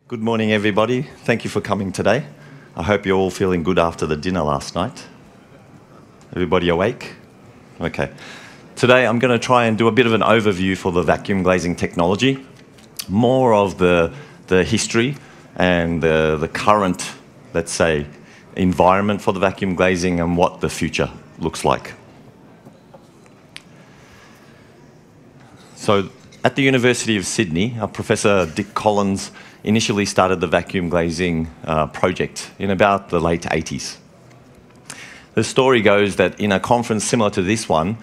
Good morning, everybody. Thank you for coming today. I hope you're all feeling good after the dinner last night. Everybody awake? Okay. Today I'm going to try and do a bit of an overview for the vacuum glazing technology, more of the history and the current, let's say, environment for the vacuum glazing and what the future looks like. So at the University of Sydney, Professor Dick Collins initially started the vacuum glazing project in about the late 80s. The story goes that in a conference similar to this one,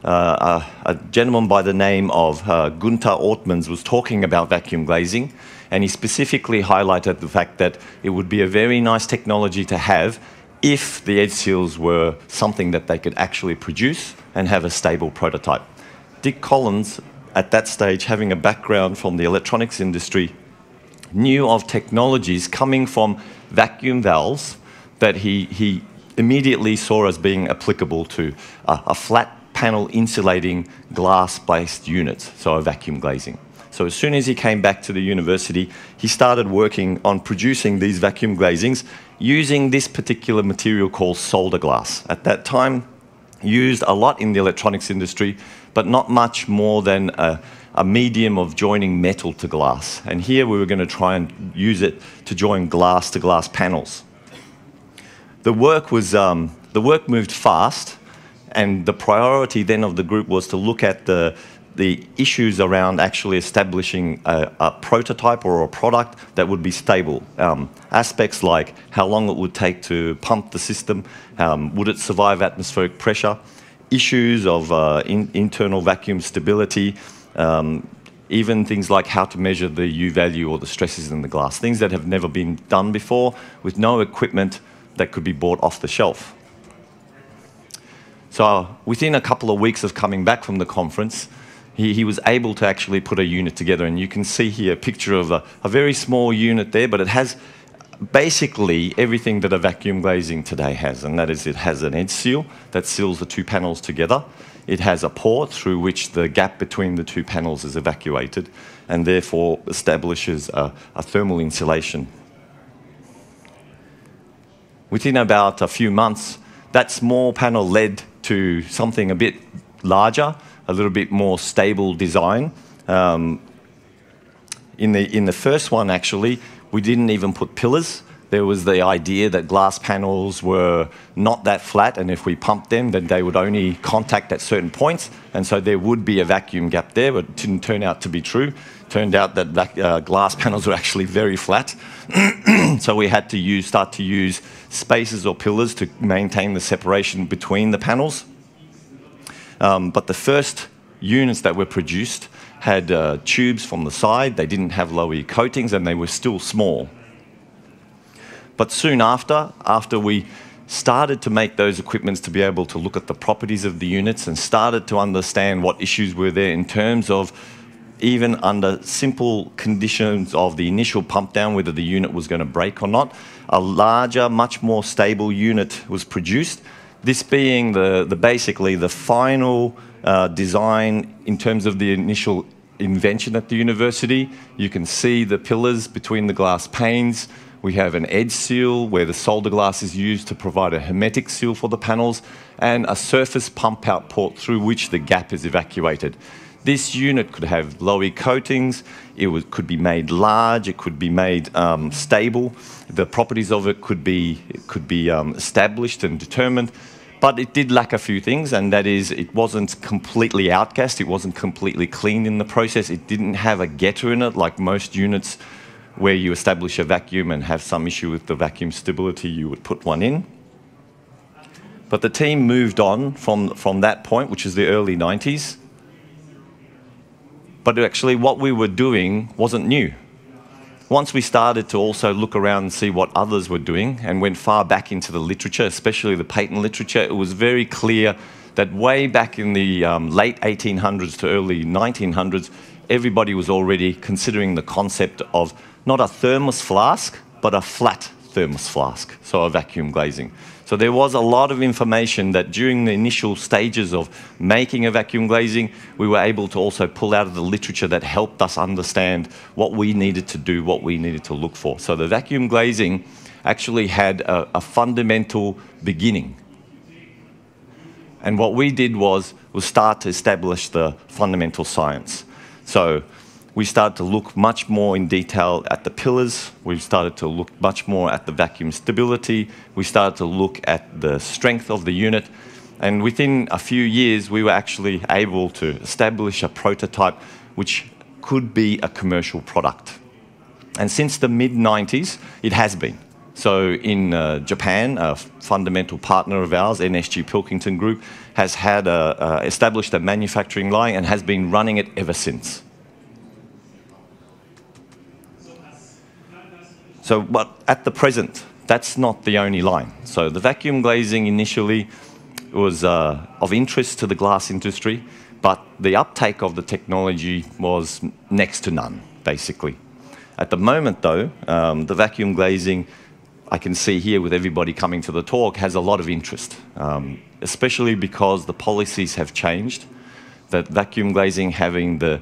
a gentleman by the name of Gunther Ortmans was talking about vacuum glazing, and he specifically highlighted the fact that it would be a very nice technology to have if the edge seals were something that they could actually produce and have a stable prototype. Dick Collins, at that stage, having a background from the electronics industry, knew of technologies coming from vacuum valves that he immediately saw as being applicable to a flat panel insulating glass-based units, so a vacuum glazing. So as soon as he came back to the university, he started working on producing these vacuum glazings using this particular material called solder glass. At that time, used a lot in the electronics industry, but not much more than a medium of joining metal to glass. And here we were going to try and use it to join glass to glass panels. The work moved fast, and the priority then of the group was to look at the issues around actually establishing a prototype or a product that would be stable. Aspects like how long it would take to pump the system, would it survive atmospheric pressure, issues of internal vacuum stability, even things like how to measure the U value or the stresses in the glass, things that have never been done before with no equipment that could be bought off the shelf. So within a couple of weeks of coming back from the conference, he was able to actually put a unit together, and you can see here a picture of a very small unit there, but it has basically everything that a vacuum glazing today has, and that is it has an edge seal that seals the two panels together. It has a port through which the gap between the two panels is evacuated and therefore establishes a thermal insulation. Within about a few months, that small panel led to something a bit larger, a little bit more stable design. In the first one, actually, we didn't even put pillars. There was the idea that glass panels were not that flat, and if we pumped them, then they would only contact at certain points, and so there would be a vacuum gap there, but it didn't turn out to be true. Turned out that glass panels were actually very flat, so we had to start to use spacers or pillars to maintain the separation between the panels. But the first units that were produced had tubes from the side. They didn't have low-E coatings, and they were still small. But soon after we started to make those equipments to be able to look at the properties of the units and started to understand what issues were there in terms of even under simple conditions of the initial pump down, whether the unit was going to break or not, a larger, much more stable unit was produced. This being basically the final design in terms of the initial invention at the university. You can see the pillars between the glass panes. We have an edge seal where the solder glass is used to provide a hermetic seal for the panels, and a surface pump out port through which the gap is evacuated. This unit could have low-E coatings, could be made large, it could be made stable. The properties of it could be established and determined, but it did lack a few things, and that is it wasn't completely outgassed, it wasn't completely cleaned in the process, it didn't have a getter in it like most units where you establish a vacuum and have some issue with the vacuum stability, you would put one in. But the team moved on from that point, which is the early 90s. But actually what we were doing wasn't new. Once we started to also look around and see what others were doing and went far back into the literature, especially the patent literature, it was very clear that way back in the late 1800s to early 1900s, everybody was already considering the concept of not a thermos flask, but a flat thermos flask, so a vacuum glazing. So there was a lot of information that during the initial stages of making a vacuum glazing, we were able to also pull out of the literature that helped us understand what we needed to do, what we needed to look for. So the vacuum glazing actually had a fundamental beginning. And what we did was start to establish the fundamental science. So we started to look much more in detail at the pillars. We started to look much more at the vacuum stability. We started to look at the strength of the unit. And within a few years, we were actually able to establish a prototype which could be a commercial product. And since the mid-90s, it has been. So in Japan, a fundamental partner of ours, NSG Pilkington Group, has had established a manufacturing line and has been running it ever since. So, but at the present, that's not the only line. So the vacuum glazing initially was of interest to the glass industry, but the uptake of the technology was next to none, basically. At the moment, though, the vacuum glazing, I can see here with everybody coming to the talk, has a lot of interest, especially because the policies have changed, that vacuum glazing having the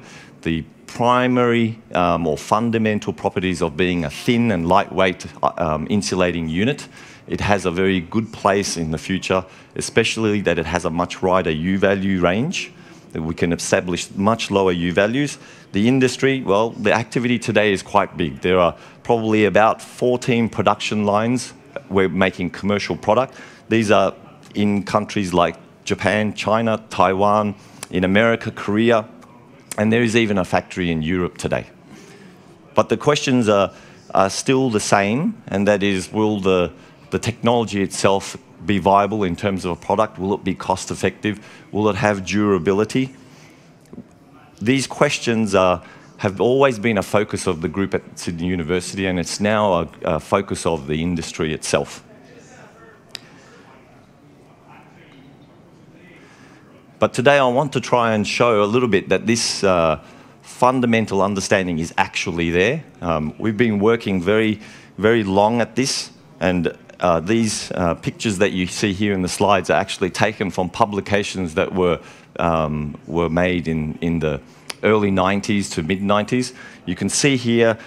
primary or fundamental properties of being a thin and lightweight insulating unit. It has a very good place in the future, especially that it has a much wider U-value range, that we can establish much lower U-values. The industry, well, the activity today is quite big. There are probably about 14 production lines we're making commercial product. These are in countries like Japan, China, Taiwan, in America, Korea, and there is even a factory in Europe today. But the questions are still the same, and that is, will the technology itself be viable in terms of a product? Will it be cost effective? Will it have durability? These questions have always been a focus of the group at Sydney University, and it's now a focus of the industry itself. But today I want to try and show a little bit that this fundamental understanding is actually there. We've been working very, very long at this, and these pictures that you see here in the slides are actually taken from publications that were made in the early 90s to mid-90s. You can see here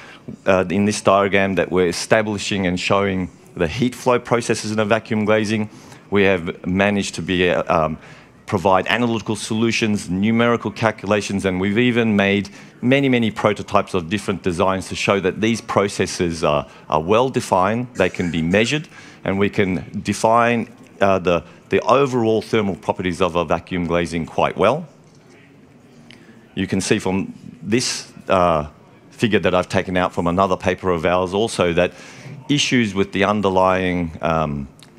in this diagram that we're establishing and showing the heat flow processes in a vacuum glazing. We have managed to provide analytical solutions, numerical calculations, and we've even made many, many prototypes of different designs to show that these processes are well defined, they can be measured, and we can define the overall thermal properties of a vacuum glazing quite well. You can see from this figure that I've taken out from another paper of ours also that issues with the underlying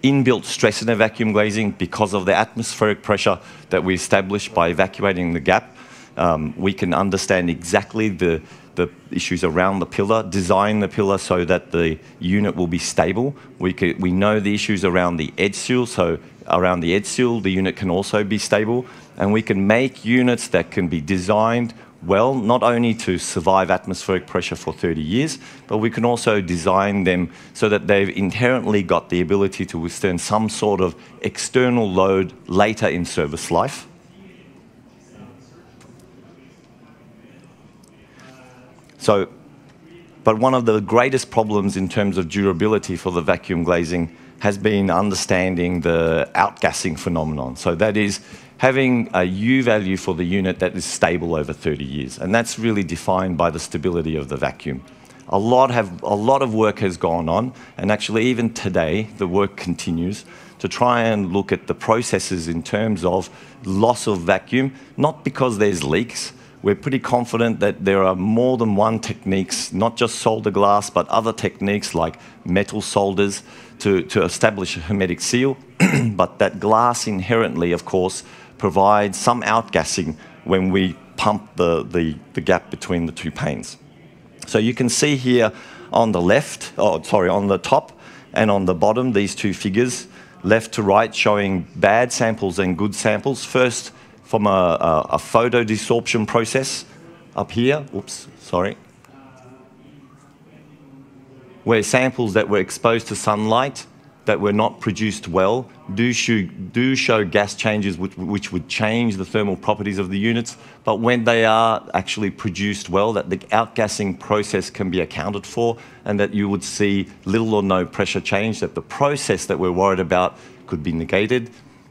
inbuilt stress in a vacuum glazing because of the atmospheric pressure that we establish by evacuating the gap. We can understand exactly the issues around the pillar, design the pillar so that the unit will be stable. We know the issues around the edge seal, so around the edge seal the unit can also be stable, and we can make units that can be designed well, not only to survive atmospheric pressure for 30 years, but we can also design them so that they've inherently got the ability to withstand some sort of external load later in service life. So, but one of the greatest problems in terms of durability for the vacuum glazing has been understanding the outgassing phenomenon. So that is having a U value for the unit that is stable over 30 years. And that's really defined by the stability of the vacuum. A lot of work has gone on, and actually even today the work continues to try and look at the processes in terms of loss of vacuum, not because there's leaks. We're pretty confident that there are more than one techniques, not just solder glass, but other techniques like metal solders to establish a hermetic seal. But that glass inherently, of course, provides some outgassing when we pump the gap between the two panes. So you can see here on the left, on the top and on the bottom, these two figures, left to right, showing bad samples and good samples. First, from a photo desorption process up here, where samples that were exposed to sunlight that were not produced well do show gas changes which would change the thermal properties of the units, but when they are actually produced well, that the outgassing process can be accounted for and that you would see little or no pressure change, that the process that we're worried about could be negated.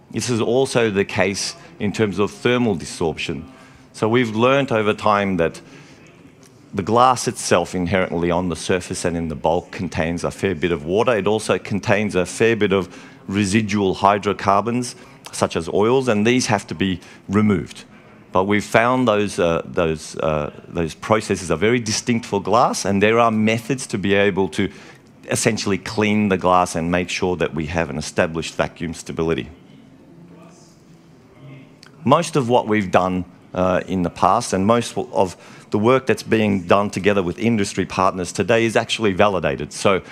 This is also the case in terms of thermal desorption. So we've learnt over time that the glass itself inherently on the surface and in the bulk contains a fair bit of water. It also contains a fair bit of residual hydrocarbons, such as oils, and these have to be removed. But we've found those processes are very distinct for glass, and there are methods to be able to essentially clean the glass and make sure that we have an established vacuum stability. Most of what we've done in the past, and most of the work that's being done together with industry partners today is actually validated. So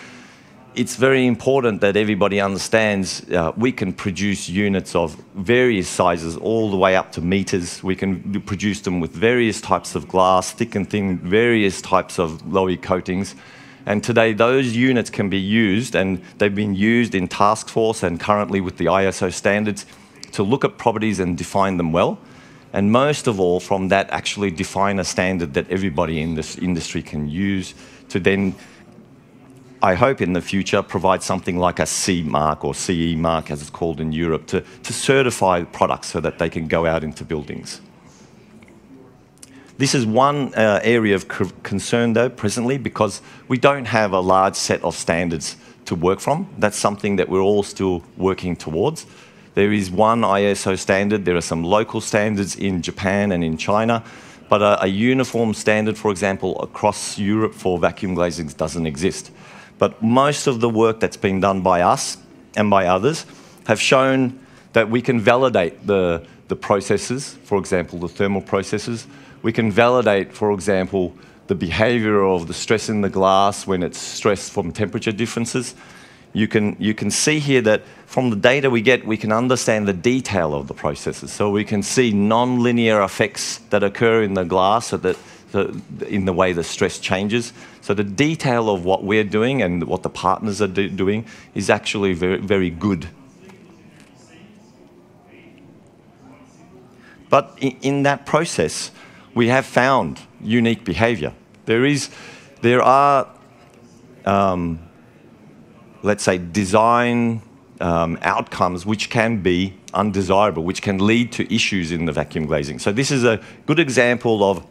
it's very important that everybody understands we can produce units of various sizes all the way up to meters. We can produce them with various types of glass, thick and thin, various types of low-E coatings. And today those units can be used, and they've been used in task force and currently with the ISO standards to look at properties and define them well. And most of all, from that, actually define a standard that everybody in this industry can use to then, I hope in the future, provide something like a C mark or CE mark, as it's called in Europe, to certify products so that they can go out into buildings. This is one area of concern, though, presently, because we don't have a large set of standards to work from. That's something that we're all still working towards. There is one ISO standard. There are some local standards in Japan and in China, but a uniform standard, for example, across Europe for vacuum glazings doesn't exist. But most of the work that's been done by us and by others have shown that we can validate the processes, for example, the thermal processes. We can validate, for example, the behavior of the stress in the glass when it's stressed from temperature differences. You can see here that from the data we get, we can understand the detail of the processes. So we can see non-linear effects that occur in the glass, so that in the way the stress changes. So the detail of what we're doing and what the partners are doing is actually very, very good. But in that process, we have found unique behavior. There are let's say, design outcomes which can be undesirable, which can lead to issues in the vacuum glazing. So this is a good example of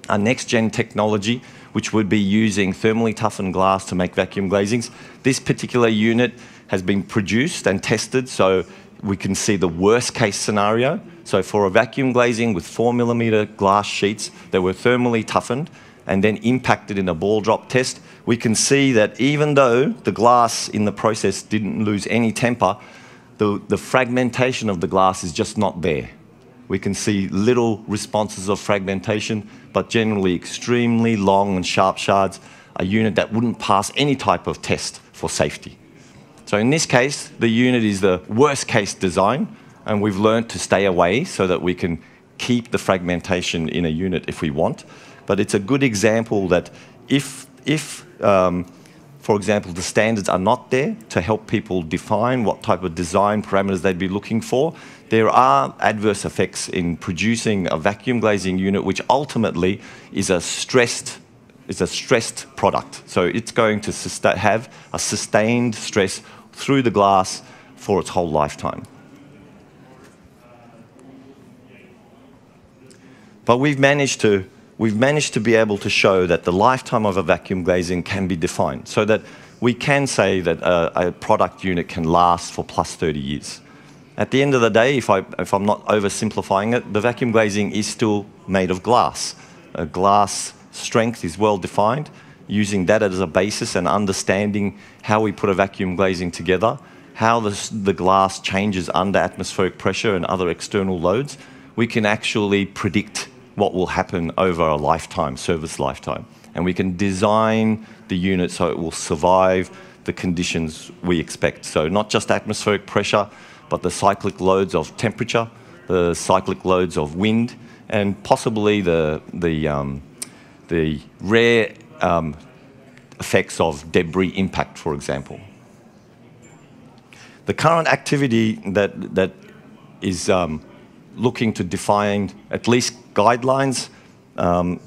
a next-gen technology which would be using thermally toughened glass to make vacuum glazings. This particular unit has been produced and tested, so we can see the worst-case scenario. So for a vacuum glazing with 4mm glass sheets that were thermally toughened and then impacted in a ball drop test, we can see that even though the glass in the process didn't lose any temper, the fragmentation of the glass is just not there. We can see little responses of fragmentation, but generally extremely long and sharp shards, a unit that wouldn't pass any type of test for safety. So in this case, the unit is the worst case design, and we've learned to stay away so that we can keep the fragmentation in a unit if we want. But it's a good example that if for example, the standards are not there to help people define what type of design parameters they'd be looking for, there are adverse effects in producing a vacuum glazing unit which ultimately is a stressed product. So it's going to have a sustained stress through the glass for its whole lifetime. But we've managed to be able to show that the lifetime of a vacuum glazing can be defined, so that we can say that a product unit can last for plus 30 years. At the end of the day, if I'm not oversimplifying it, the vacuum glazing is still made of glass. Glass strength is well defined. Using that as a basis and understanding how we put a vacuum glazing together, how the glass changes under atmospheric pressure and other external loads, we can actually predict what will happen over a lifetime, service lifetime. And we can design the unit so it will survive the conditions we expect. So not just atmospheric pressure, but the cyclic loads of temperature, the cyclic loads of wind, and possibly the rare effects of debris impact, for example. The current activity that is looking to define at least guidelines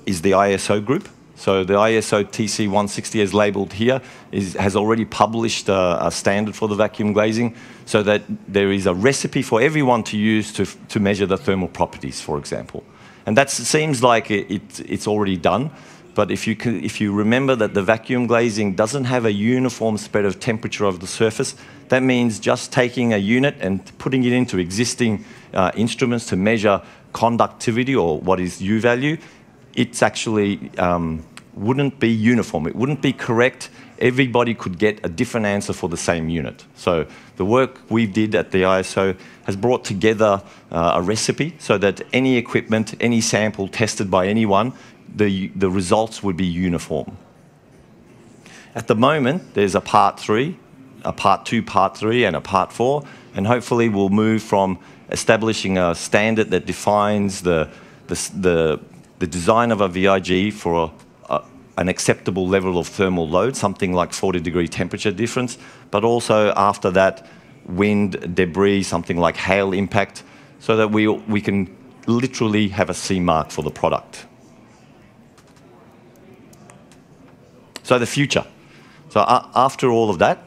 is the ISO group. So the ISO TC 160, as labeled here, has already published a standard for the vacuum glazing, so that there is a recipe for everyone to use to measure the thermal properties, for example. And that seems like it's already done, but if you remember that the vacuum glazing doesn't have a uniform spread of temperature of the surface, that means just taking a unit and putting it into existing instruments to measure conductivity, or what is U value, it's actually wouldn't be uniform. It wouldn't be correct. Everybody could get a different answer for the same unit. So the work we did at the ISO has brought together a recipe so that any equipment, any sample tested by anyone, the results would be uniform. At the moment, there's a part 3, a part 2, part 3, and a part 4, and hopefully we'll move from establishing a standard that defines the design of a VIG for an acceptable level of thermal load, something like 40-degree temperature difference, but also after that, wind, debris, something like hail impact, so that we can literally have a C mark for the product. So the future. So after all of that,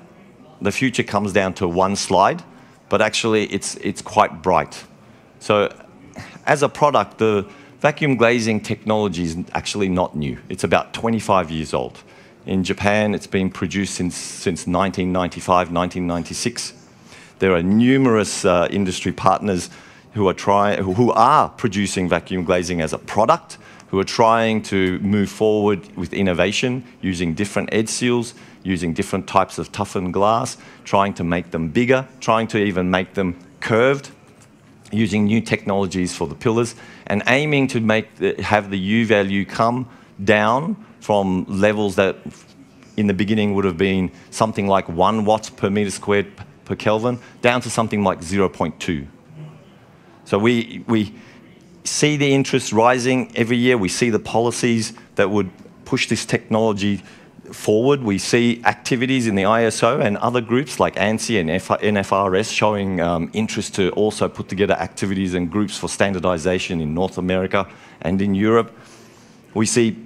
the future comes down to one slide, but actually it's quite bright. So as a product, the vacuum glazing technology is actually not new. It's about 25 years old. In Japan, it's been produced since 1995, 1996. There are numerous industry partners who are producing vacuum glazing as a product, who are trying to move forward with innovation, using different edge seals, using different types of toughened glass, trying to make them bigger, trying to even make them curved, using new technologies for the pillars, and aiming to have the U value come down from levels that in the beginning would have been something like 1 watt per meter squared per Kelvin, down to something like 0.2. So we see the interest rising every year. We see the policies that would push this technology forward. We see activities in the ISO and other groups like ANSI and NFRS showing interest to also put together activities and groups for standardization in North America and in Europe. We see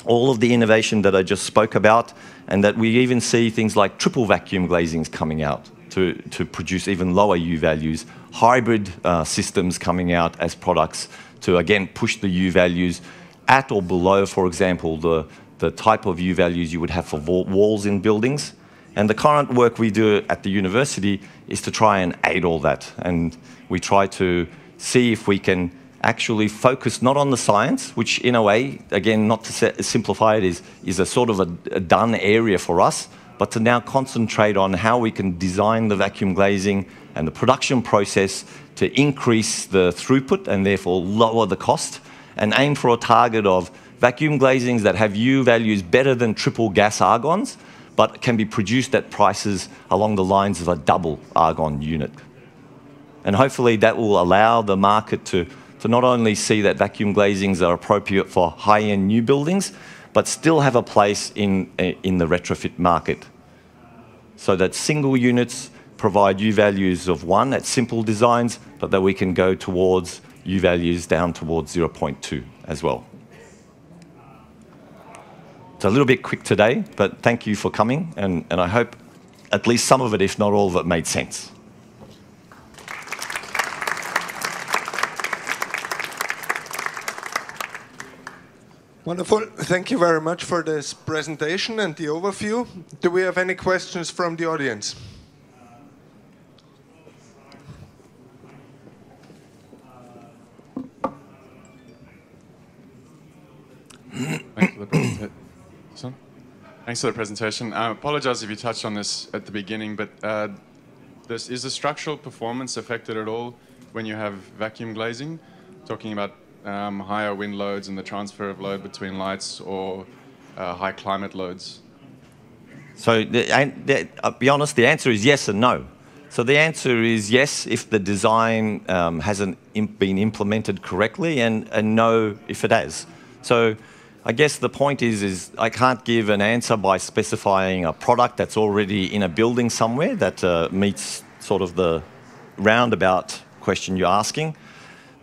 all of the innovation that I just spoke about, and that we even see things like triple vacuum glazings coming out to produce even lower U values, hybrid systems coming out as products to, again, push the U values at or below, for example, the type of U values you would have for walls in buildings. And the current work we do at the university is to try and aid all that. And we try to see if we can actually focus not on the science, which in a way, again, not to simplify it, is a sort of a done area for us, but to now concentrate on how we can design the vacuum glazing and the production process to increase the throughput and therefore lower the cost, and aim for a target of vacuum glazings that have U values better than triple gas argons, but can be produced at prices along the lines of a double argon unit. And hopefully that will allow the market to not only see that vacuum glazings are appropriate for high-end new buildings, but still have a place in the retrofit market. So that single units provide U values of 1 at simple designs, but that we can go towards U values down towards 0.2 as well. It's a little bit quick today, but thank you for coming, and I hope at least some of it, if not all of it, made sense. Wonderful. Thank you very much for this presentation and the overview. Do we have any questions from the audience? Thanks for the presentation. I apologize if you touched on this at the beginning, but is the structural performance affected at all when you have vacuum glazing? Talking about higher wind loads and the transfer of load between lights, or high climate loads? So I'll be honest, the answer is yes and no. So the answer is yes if the design hasn't been implemented correctly, and no if it has. So I guess the point is I can't give an answer by specifying a product that's already in a building somewhere that meets sort of the roundabout question you're asking.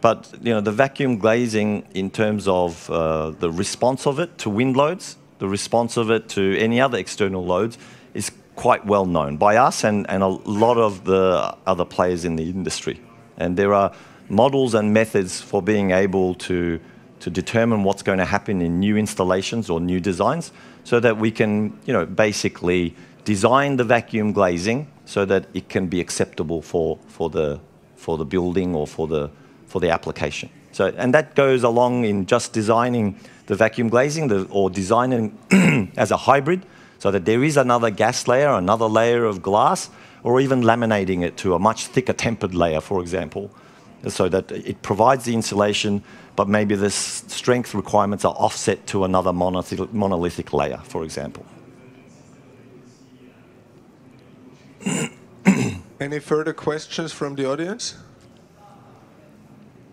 But the vacuum glazing, in terms of the response of it to wind loads, the response of it to any other external loads, is quite well known by us and a lot of the other players in the industry. And there are models and methods for being able to determine what's going to happen in new installations or new designs, so that we can basically design the vacuum glazing so that it can be acceptable for the building or for the application. So, and that goes along in just designing the vacuum glazing or designing as a hybrid, so that there is another gas layer, another layer of glass, or even laminating it to a much thicker tempered layer, for example, so that it provides the insulation, but maybe the strength requirements are offset to another monolithic layer, for example. Any further questions from the audience?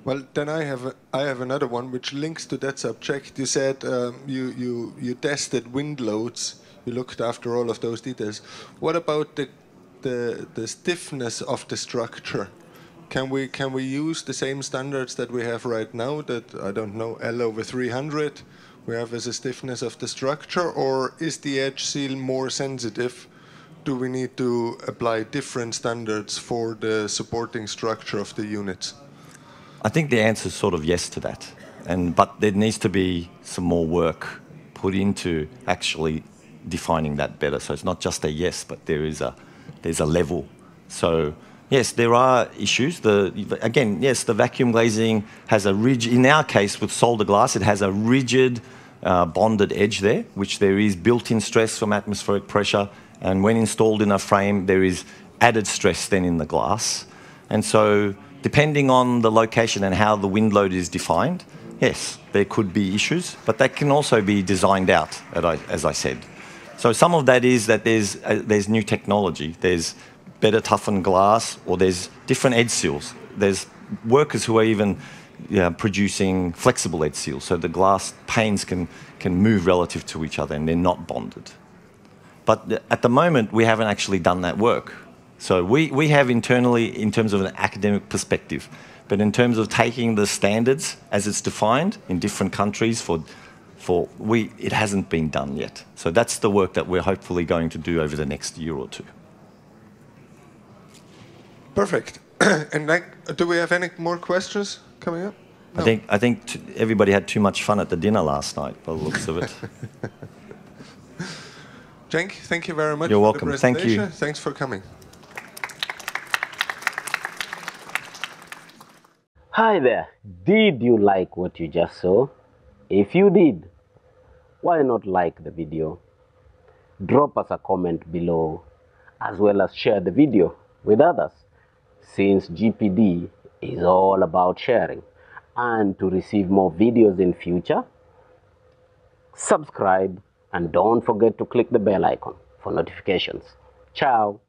Well, then I have another one which links to that subject. You said you tested wind loads. You looked after all of those details. What about the stiffness of the structure? Can we use the same standards that we have right now? That, I don't know, L/300 we have as a stiffness of the structure, or is the edge seal more sensitive? Do we need to apply different standards for the supporting structure of the units? I think the answer is sort of yes to that, but there needs to be some more work put into actually defining that better. So it's not just a yes, but there's a level. So yes, there are issues. Again, yes, the vacuum glazing has a rigid, in our case with solder glass, it has a rigid bonded edge there, which there is built-in stress from atmospheric pressure, and when installed in a frame, there is added stress then in the glass. And so depending on the location and how the wind load is defined, yes, there could be issues, but that can also be designed out, as I said. So some of that is that there's new technology. There's better toughened glass, or there's different edge seals. There's workers who are even producing flexible edge seals, so the glass panes can move relative to each other and they're not bonded. But at the moment, we haven't actually done that work. So we have internally, in terms of an academic perspective, but in terms of taking the standards as it's defined in different countries, it hasn't been done yet. So that's the work that we're hopefully going to do over the next year or two. Perfect. And do we have any more questions coming up? No. I think everybody had too much fun at the dinner last night, by the looks of it. Cenk, thank you very much. You're welcome. For the presentation. Thank you. Thanks for coming. Hi there. Did you like what you just saw? If you did, why not like the video? Drop us a comment below, as well as share the video with others, since GPD is all about sharing. And to receive more videos in future, subscribe and don't forget to click the bell icon for notifications. Ciao.